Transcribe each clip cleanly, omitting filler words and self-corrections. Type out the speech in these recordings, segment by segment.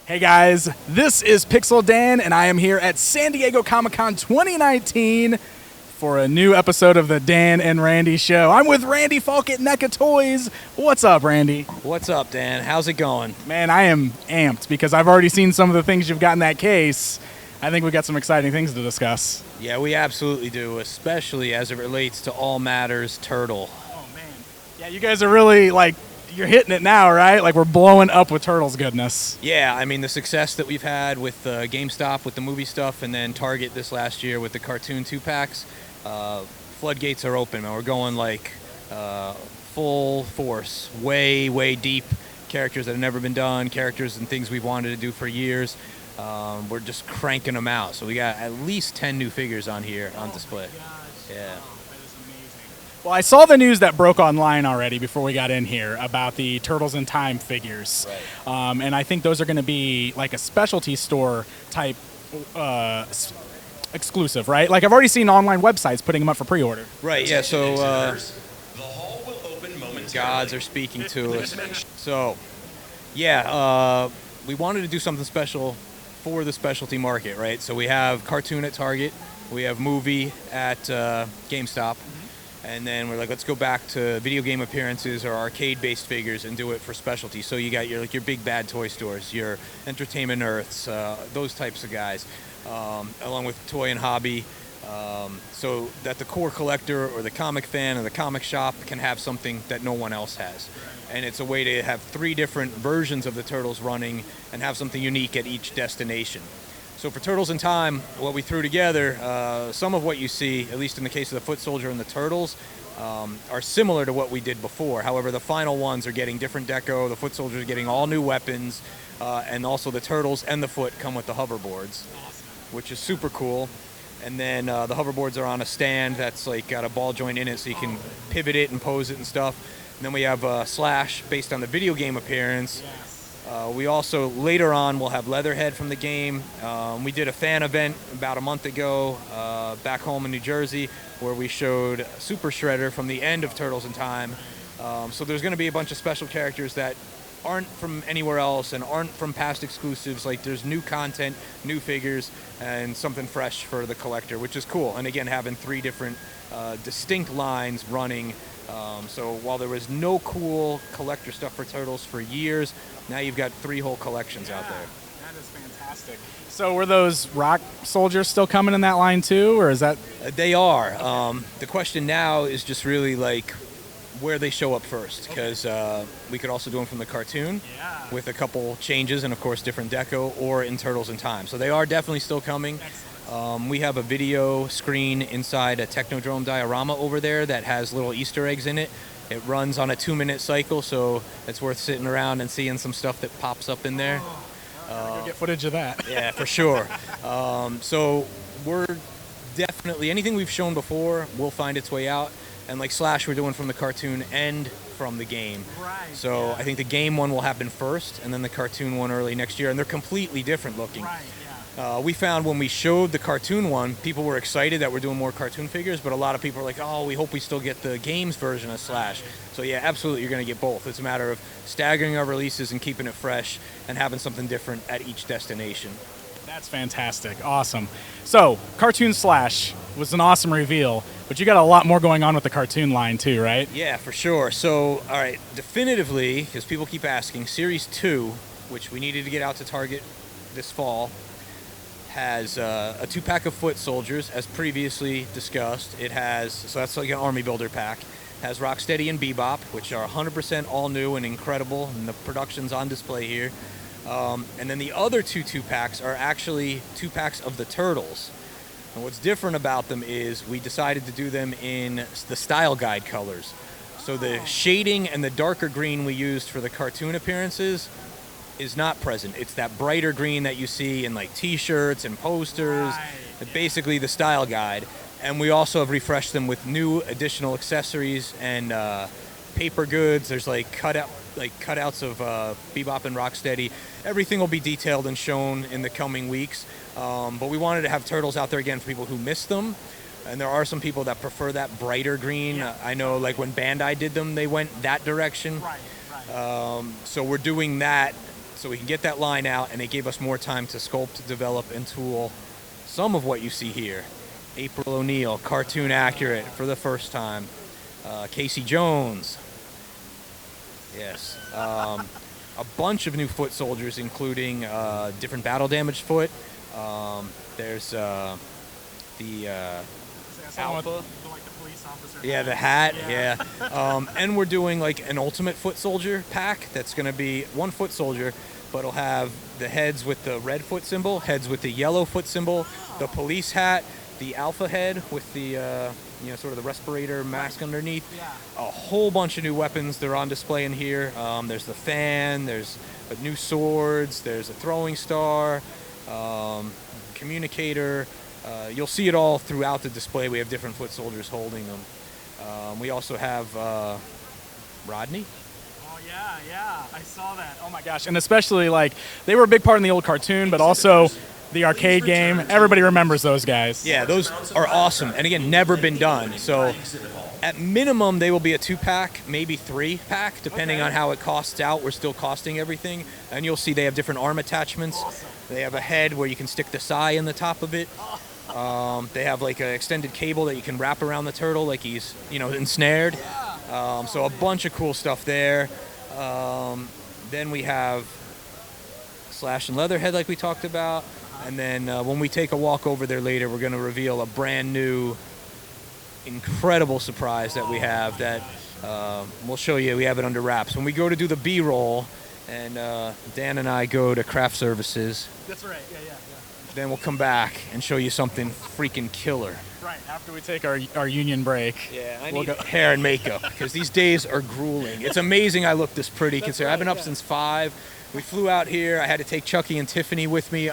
Hey guys, this is Pixel Dan, and I am here at San Diego Comic-Con 2019 for a new episode of the Dan and Randy Show. I'm with Randy Falk at NECA Toys. What's up, Randy? What's up, Dan? How's it going? Man, I am amped because I've already seen some of the things you've got in that case. I think we got some exciting things to discuss. Yeah, we absolutely do, especially as it relates to All Matters Turtle. Oh, man. Yeah, you guys are really, you're hitting it now, right? Like, we're blowing up with Turtles goodness. Yeah, I mean, the success that we've had with GameStop, with the movie stuff, and then Target this last year with the cartoon 2-packs, floodgates are open, and we're going, full force, way, way deep. Characters that have never been done, characters and things we've wanted to do for years. We're just cranking them out. So we got at least 10 new figures on here on display. Yeah. Well, I saw the news that broke online already before we got in here about the Turtles in Time figures. Right. And I think those are going to be like a specialty store type exclusive, right? Like, I've already seen online websites putting them up for pre-order. Right, yeah, so gods are speaking to us. So, yeah, we wanted to do something special for the specialty market, right? So we have cartoon at Target, we have movie at GameStop, and then we're like, let's go back to video game appearances or arcade-based figures and do it for specialty. So you got your big bad toy stores, your Entertainment Earths, those types of guys, along with toy and hobby, so that the core collector or the comic fan or the comic shop can have something that no one else has. And it's a way to have 3 different versions of the Turtles running and have something unique at each destination. So for Turtles in Time, what we threw together, some of what you see, at least in the case of the Foot Soldier and the Turtles, are similar to what we did before. However, the final ones are getting different deco. The Foot Soldier is getting all new weapons, and also the Turtles and the Foot come with the hoverboards, which is super cool. And then the hoverboards are on a stand that's got a ball joint in it, so you can pivot it and pose it and stuff. And then we have Slash based on the video game appearance. We also, later on, will have Leatherhead from the game. We did a fan event about a month ago back home in New Jersey where we showed Super Shredder from the end of Turtles in Time. So there's going to be a bunch of special characters that aren't from anywhere else and aren't from past exclusives. There's new content, new figures, and something fresh for the collector, which is cool. And again, having 3 different distinct lines running. So while there was no cool collector stuff for Turtles for years, now you've got 3 whole collections out there. That is fantastic. So were those rock soldiers still coming in that line too, or is that? They are. The question now is just really where they show up first, because we could also do them from the cartoon with a couple changes and of course different deco, or in Turtles in Time. So they are definitely still coming. We have a video screen inside a Technodrome diorama over there that has little Easter eggs in it. It runs on a 2-minute cycle, so it's worth sitting around and seeing some stuff that pops up in there. Go get footage of that. Yeah, for sure. So we're definitely, anything we've shown before will find its way out. And like Slash, we're doing from the cartoon and from the game. Right. So I think the game one will happen first, and then the cartoon one early next year. And they're completely different looking. Right. We found when we showed the cartoon one, people were excited that we're doing more cartoon figures, but a lot of people are like, oh, we hope we still get the games version of Slash. So yeah, absolutely, you're going to get both. It's a matter of staggering our releases and keeping it fresh and having something different at each destination. That's fantastic. Awesome. So, Cartoon Slash was an awesome reveal, but you got a lot more going on with the cartoon line too, right? Yeah, for sure. So, all right, definitively, because people keep asking, Series 2, which we needed to get out to Target this fall, has a 2-pack of Foot Soldiers, as previously discussed. It has, so that's like an Army Builder pack. It has Rocksteady and Bebop, which are 100% all new and incredible, and the production's on display here. And then the other 2-packs are actually 2-packs of the Turtles. And what's different about them is we decided to do them in the style guide colors. So the shading and the darker green we used for the cartoon appearances is not present. It's that brighter green that you see in t-shirts and posters, basically the style guide. And we also have refreshed them with new additional accessories and paper goods. There's cutouts of Bebop and Rocksteady. Everything will be detailed and shown in the coming weeks. But we wanted to have Turtles out there again for people who missed them. And there are some people that prefer that brighter green. I know when Bandai did them, they went that direction. So we're doing that so we can get that line out, and it gave us more time to sculpt, develop, and tool some of what you see here. April O'Neil, cartoon accurate for the first time. Casey Jones. Yes. A bunch of new foot soldiers, including different battle damaged foot. There's the Alpha. Yeah, the hat, yeah. And we're doing like an ultimate foot soldier pack that's going to be one foot soldier, but it'll have the heads with the red foot symbol, heads with the yellow foot symbol, the police hat, the Alpha head with the sort of the respirator mask underneath. A whole bunch of new weapons that are on display in here. There's the fan, there's new swords, there's a throwing star, communicator. You'll see it all throughout the display. We have different foot soldiers holding them. We also have Rodney. Oh, yeah, I saw that. Oh, my gosh. And especially, like, they were a big part in the old cartoon, but also the arcade game. Everybody remembers those guys. Yeah, those are awesome. And, again, never been done. So, at minimum, they will be a 2-pack, maybe 3-pack, depending on how it costs out. We're still costing everything. And you'll see they have different arm attachments. They have a head where you can stick the sai in the top of it. They have like an extended cable that you can wrap around the turtle like he's, ensnared. So a bunch of cool stuff there. Then we have Slash and Leatherhead like we talked about. And then when we take a walk over there later, we're going to reveal a brand new, incredible surprise that we have that we'll show you. We have it under wraps. When we go to do the B-roll, and Dan and I go to craft services. That's right, yeah. Then we'll come back and show you something freaking killer. Right, after we take our union break. Yeah, I need hair and makeup because these days are grueling. It's amazing I look this pretty considering I've been up since 5. We flew out here. I had to take Chucky and Tiffany with me.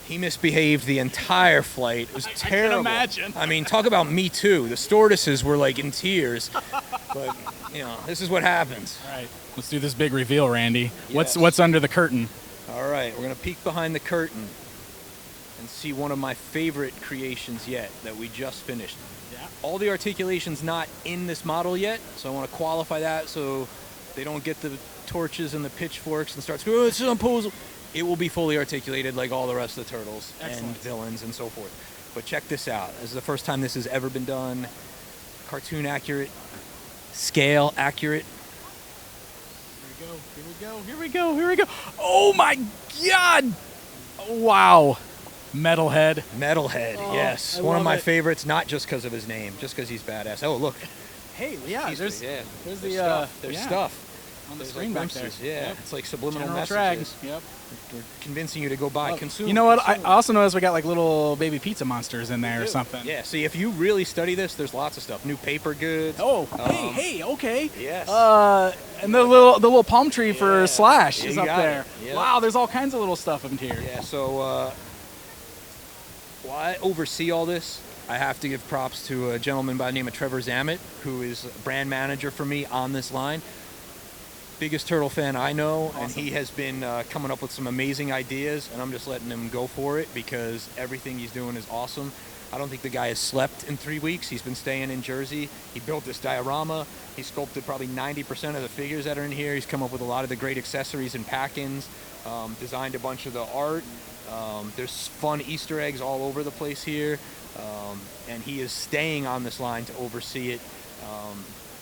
He misbehaved the entire flight. It was terrible. I can imagine. I mean, talk about me too. The stewardesses were like in tears. But, this is what happens. All right, let's do this big reveal, Randy. Yes. What's under the curtain? All right, we're going to peek behind the curtain and see one of my favorite creations yet that we just finished. Yeah. All the articulation's not in this model yet, so I want to qualify that so they don't get the torches and the pitchforks and start screaming, oh, it's impossible. It will be fully articulated like all the rest of the turtles. Excellent. And villains and so forth. But check this out. This is the first time this has ever been done. Cartoon accurate, scale accurate. Here we go. Oh my God! Wow. Metalhead, yes. One of my favorites, not just because of his name, just because he's badass. Oh, look. Hey, yeah, there's the stuff. There's stuff. On the screen back there. Yeah, it's like subliminal General messages. Yep. We're convincing you to go buy, consume. You know what? I also noticed we got like little baby pizza monsters in there or something. Yeah, see, if you really study this, there's lots of stuff. New paper goods. Oh, hey, okay. Yes. And the little palm tree for Slash is up there. Yep. Wow, there's all kinds of little stuff in here. Yeah, so while I oversee all this, I have to give props to a gentleman by the name of Trevor Zammit, who is a brand manager for me on this line. Biggest turtle fan I know, awesome. And he has been coming up with some amazing ideas, and I'm just letting him go for it because everything he's doing is awesome. I don't think the guy has slept in 3 weeks. He's been staying in Jersey. He built this diorama. He sculpted probably 90% of the figures that are in here. He's come up with a lot of the great accessories and pack-ins, designed a bunch of the art. There's fun Easter eggs all over the place here, and he is staying on this line to oversee it.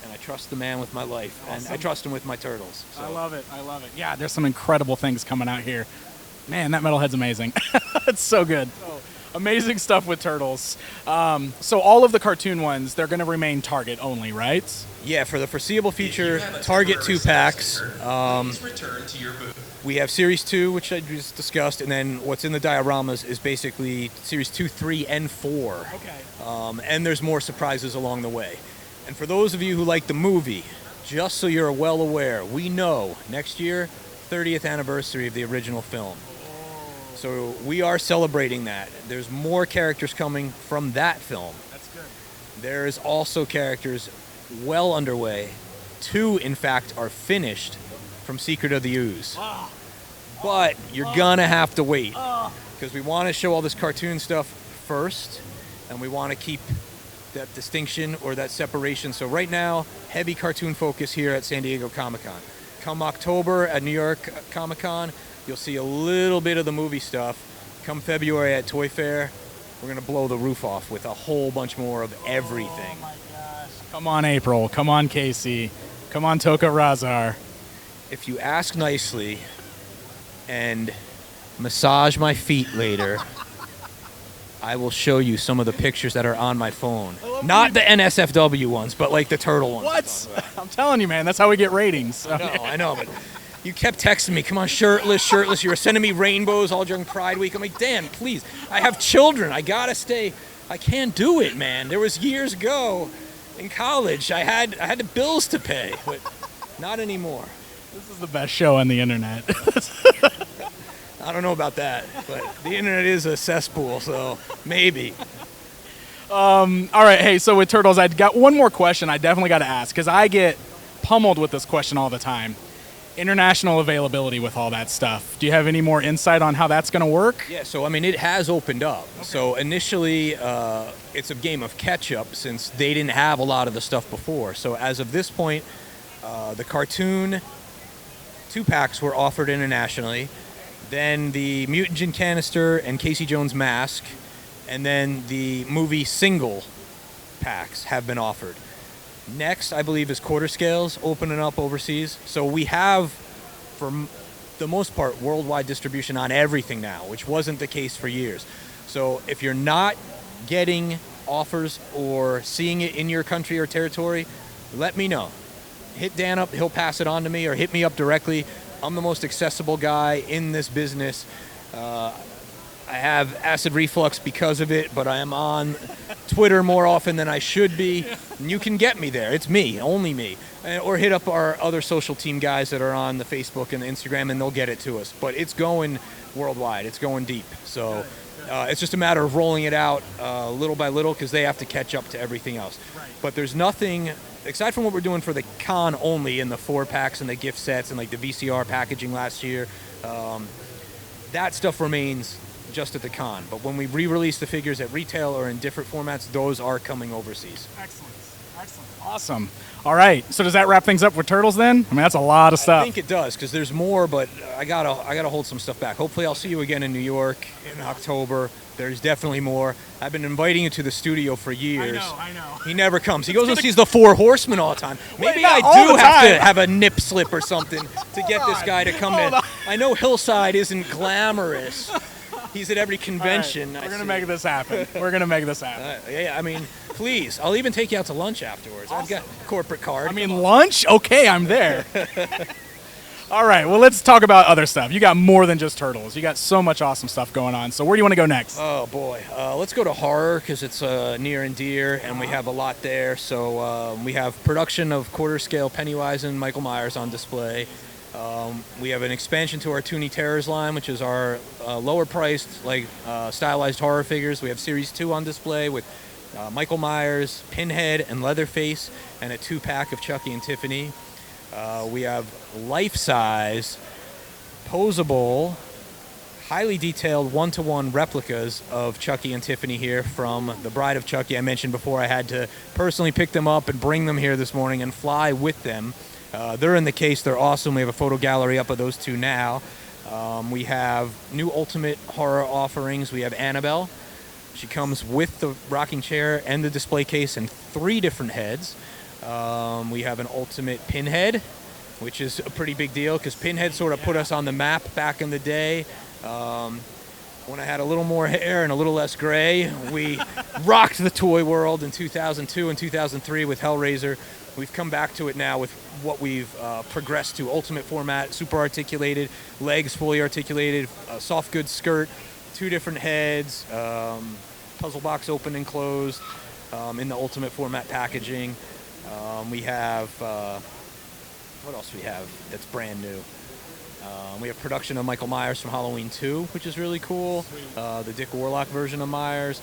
And I trust the man with my life, and I trust him with my turtles. So. I love it. Yeah, there's some incredible things coming out here. Man, that Metalhead's amazing. It's so good. Oh, amazing stuff with turtles. So all of the cartoon ones, they're going to remain Target only, right? Yeah, for the foreseeable future, Target 2-packs. We have Series 2, which I just discussed, and then what's in the dioramas is basically Series 2, 3, and 4. Okay. And there's more surprises along the way. And for those of you who like the movie, just so you're well aware, we know next year, 30th anniversary of the original film. So we are celebrating that. There's more characters coming from that film. That's good. There's also characters well underway. 2, in fact, are finished from Secret of the Ooze. But you're gonna have to wait because we want to show all this cartoon stuff first, and we want to keep that distinction or that separation. So right now, heavy cartoon focus here at San Diego Comic-Con. Come October at New York Comic Con, you'll see a little bit of the movie stuff. Come February at Toy Fair, we're going to blow the roof off with a whole bunch more of everything. Oh my gosh. Come on, April. Come on, Casey. Come on, Toka Razar. If you ask nicely and massage my feet later, I will show you some of the pictures that are on my phone. Not the NSFW ones, but like the turtle ones. What? I'm telling you, man, that's how we get ratings. I know, but you kept texting me, come on, shirtless. You were sending me rainbows all during Pride Week. I'm like, Dan, please, I have children. I gotta stay. I can't do it, man. There was years ago in college, I had the bills to pay, but not anymore. This is the best show on the internet. I don't know about that, but the internet is a cesspool, so maybe. All right, hey, so with Turtles, I got one more question I definitely got to ask, because I get pummeled with this question all the time. International availability with all that stuff. Do you have any more insight on how that's going to work? Yeah, so I mean, it has opened up. Okay. So initially, it's a game of catch-up since they didn't have a lot of the stuff before. So as of this point, the cartoon 2-packs were offered internationally. Then the Mutagen canister and Casey Jones mask, and then the movie single packs have been offered. Next, I believe, is quarter scales opening up overseas. So we have, for the most part, worldwide distribution on everything now, which wasn't the case for years. So if you're not getting offers or seeing it in your country or territory, let me know. Hit Dan up, he'll pass it on to me, or hit me up directly. I'm the most accessible guy in this business. I have acid reflux because of it, but I am on Twitter more often than I should be. And you can get me there. It's me, only me. Or hit up our other social team guys that are on the Facebook and the Instagram, and they'll get it to us. But it's going worldwide. It's going deep. So it's just a matter of rolling it out little by little, because they have to catch up to everything else. Right. But there's nothing, aside from what we're doing for the con only, and the 4-packs and the gift sets and like the VCR packaging last year, that stuff remains just at the con. But when we re-release the figures at retail or in different formats, those are coming overseas. Excellent. Awesome. All right. So does that wrap things up with Turtles then? I mean, that's a lot of stuff. I think it does, because there's more, but I gotta hold some stuff back. Hopefully I'll see you again in New York in October. There's definitely more. I've been inviting you to the studio for years. I know. He never comes. He goes and sees the 4 Horsemen all the time. Maybe I do have to have a nip slip or something to get this guy to come in. I know Hillside isn't glamorous. He's at every convention. Right. We're going to make this happen. Yeah, I mean, please. I'll even take you out to lunch afterwards. Awesome. I've got a corporate card. I mean, lunch? Okay, I'm there. All right, well, let's talk about other stuff. You got more than just Turtles. You got so much awesome stuff going on. So where do you want to go next? Oh, boy. Let's go to horror, because it's near and dear, and we have a lot there. So we have production of quarter-scale Pennywise and Michael Myers on display. We have an expansion to our Toonie Terrors line, which is our lower-priced, stylized horror figures. We have Series 2 on display with Michael Myers, Pinhead, and Leatherface, and a 2-pack of Chucky and Tiffany. We have life-size, posable, highly detailed 1-to-1 replicas of Chucky and Tiffany here from the Bride of Chucky. I mentioned before I had to personally pick them up and bring them here this morning and fly with them. They're in the case. They're awesome. We have a photo gallery up of those two now. We have new Ultimate Horror offerings. We have Annabelle. She comes with the rocking chair and the display case and 3 different heads. We have an Ultimate Pinhead, which is a pretty big deal, because Pinhead sort of put us on the map back in the day. When I had a little more hair and a little less gray, we rocked the toy world in 2002 and 2003 with Hellraiser. We've come back to it now with what we've progressed to: Ultimate format, super articulated, legs fully articulated, soft goods skirt, 2 different heads, puzzle box open and closed in the Ultimate format packaging. We have, what else do we have that's brand new? We have production of Michael Myers from Halloween 2, which is really cool. The Dick Warlock version of Myers.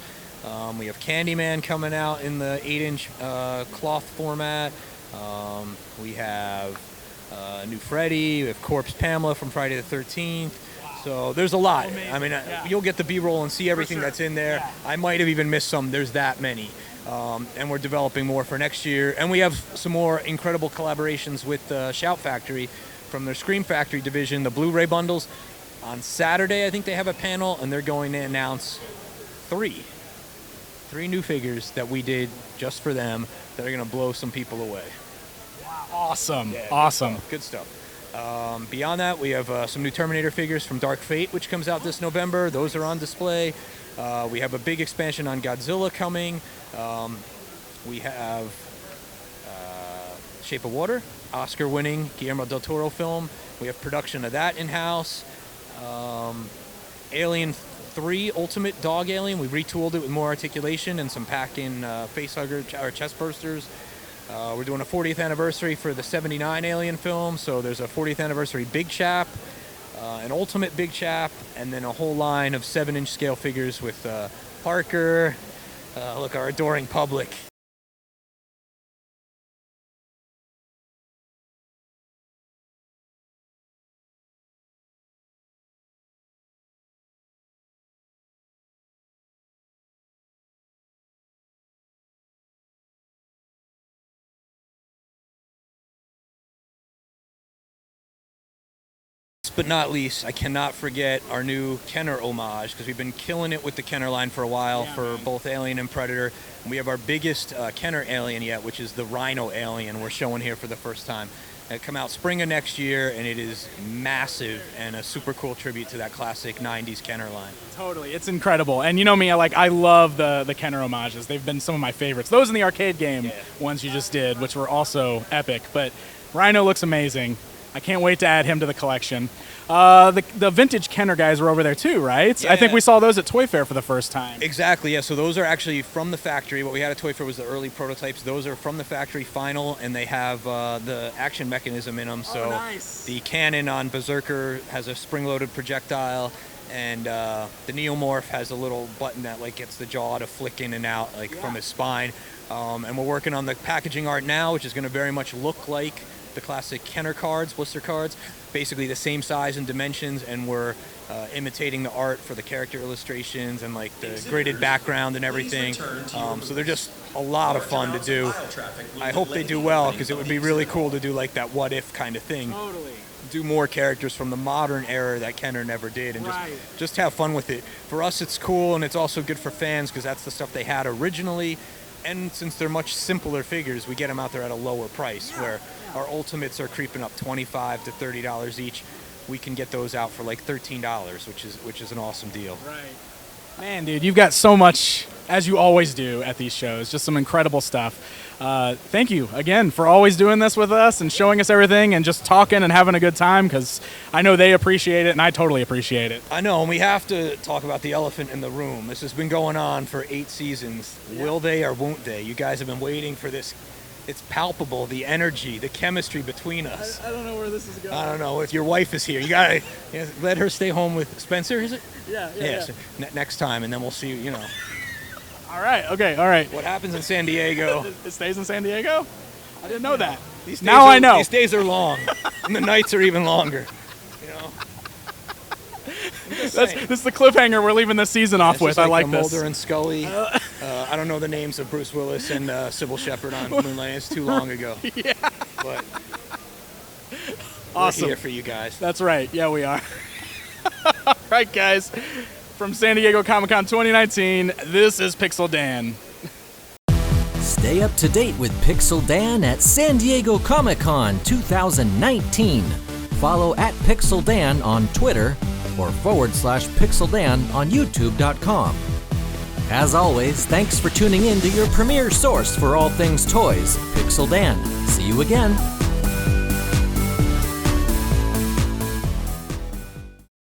We have Candyman coming out in the 8-inch cloth format. We have new Freddy. We have Corpse Pamela from Friday the 13th. So there's a lot. Amazing. I mean, you'll get the B-roll and see everything that's in there. Yeah. I might have even missed some. There's that many. And we're developing more for next year. And we have some more incredible collaborations with Shout Factory. from their Scream Factory division, the Blu-ray bundles. On Saturday, I think they have a panel, and they're going to announce three new figures that we did just for them that are going to blow some people away. Awesome. Yeah, Awesome. Good stuff. Beyond that, we have some new Terminator figures from Dark Fate, which comes out this November. Those are on display. We have a big expansion on Godzilla coming. We have Shape of Water, Oscar-winning Guillermo del Toro film. We have production of that in-house. Alien 3 Ultimate Dog Alien. We retooled it with more articulation and some pack-in facehugger or chest bursters. We're doing a 40th anniversary for the 79 Alien film, so there's a 40th anniversary Big Chap, an Ultimate Big Chap, and then a whole line of 7-inch scale figures with Parker, look, our adoring public. But not least, I cannot forget our new Kenner homage, because we've been killing it with the Kenner line for a while for both Alien and Predator. And we have our biggest Kenner alien yet, which is the Rhino alien we're showing here for the first time. It'll come out spring of next year, and it is massive and a super cool tribute to that classic 90s Kenner line. Totally. It's incredible. And you know me, I love the Kenner homages. They've been some of my favorites. Those in the arcade game ones you just did, which were also epic. But Rhino looks amazing. I can't wait to add him to the collection. The vintage Kenner guys were over there too, right? Yeah. I think we saw those at Toy Fair for the first time. Exactly, yeah. So those are actually from the factory. What we had at Toy Fair was the early prototypes. Those are from the factory final, and they have the action mechanism in them. So nice. The cannon on Berserker has a spring-loaded projectile, and the Neomorph has a little button that gets the jaw to flick in and out from his spine. And we're working on the packaging art now, which is going to very much look like the classic Kenner cards, blister cards, basically the same size and dimensions, and we're imitating the art for the character illustrations and the graded background and everything. So they're just a lot of fun to do. I hope they do well, because it would be really cool to do that what if kind of thing. Totally. Do more characters from the modern era that Kenner never did, and just have fun with it. For us, it's cool, and it's also good for fans, because that's the stuff they had originally. And since they're much simpler figures, we get them out there at a lower price, where our Ultimates are creeping up $25 to $30 each. We can get those out for $13, which is an awesome deal. Right. Man, dude, you've got so much, as you always do at these shows, just some incredible stuff. Thank you again for always doing this with us and showing us everything and just talking and having a good time, because I know they appreciate it and I totally appreciate it. I know, and we have to talk about the elephant in the room. This has been going on for 8 seasons. Yeah. Will they or won't they? You guys have been waiting for this. It's palpable, the energy, the chemistry between us. I don't know where this is going. I don't know. If your wife is here, you gotta let her stay home with Spencer, is it? Yeah. So next time, and then we'll see, All right, okay, all right. What happens in San Diego? It stays in San Diego? I didn't know that. Now I know. These days are long, and the nights are even longer. This is the cliffhanger we're leaving this season off with. I like this. Mulder and Scully. I don't know the names of Bruce Willis and Sybil Shepherd on Moonlight. It's too long ago. Yeah. But awesome. We're here for you guys. That's right. Yeah, we are. All right, guys. From San Diego Comic-Con 2019, this is Pixel Dan. Stay up to date with Pixel Dan at San Diego Comic-Con 2019. Follow at Pixel Dan on Twitter or /Pixel Dan on YouTube.com. As always, thanks for tuning in to your premier source for all things toys, Pixel Dan. See you again.